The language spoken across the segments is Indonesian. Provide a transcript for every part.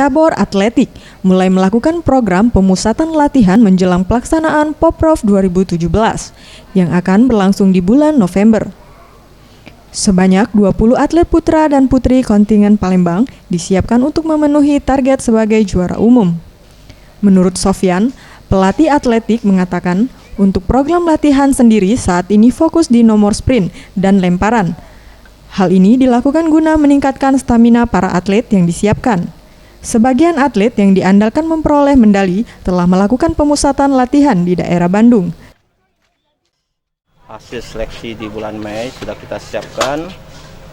cabur atletik mulai melakukan program pemusatan latihan menjelang pelaksanaan Poprov 2017 yang akan berlangsung di bulan November. Sebanyak 20 atlet putra dan putri kontingen Palembang disiapkan untuk memenuhi target sebagai juara umum. Menurut Sofyan, pelatih atletik mengatakan untuk program latihan sendiri saat ini fokus di nomor sprint dan lemparan. Hal ini dilakukan guna meningkatkan stamina para atlet yang disiapkan. Sebagian atlet yang diandalkan memperoleh medali telah melakukan pemusatan latihan di daerah Bandung. Hasil seleksi di bulan Mei sudah kita siapkan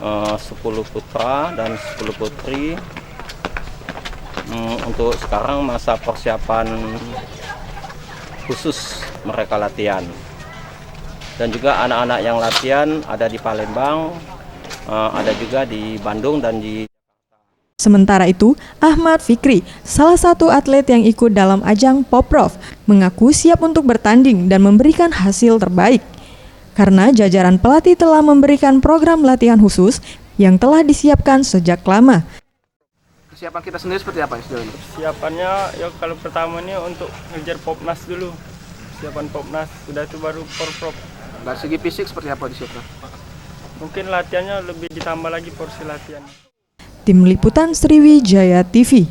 10 putra dan 10 putri. Untuk sekarang masa persiapan khusus mereka latihan. Dan juga anak-anak yang latihan ada di Palembang, ada juga di Bandung dan di Sementara itu, Ahmad Fikri, salah satu atlet yang ikut dalam ajang Poprov, mengaku siap untuk bertanding dan memberikan hasil terbaik. Karena jajaran pelatih telah memberikan program latihan khusus yang telah disiapkan sejak lama. Persiapan kita sendiri seperti apa sejauh ini? Persiapannya ya kalau pertama ini untuk ngejar Popnas dulu. Persiapan Popnas, sudah itu baru Poprov. Dari segi fisik seperti apa disiapkan? Mungkin latihannya lebih ditambah lagi porsi latihan. Tim Liputan Sriwijaya TV.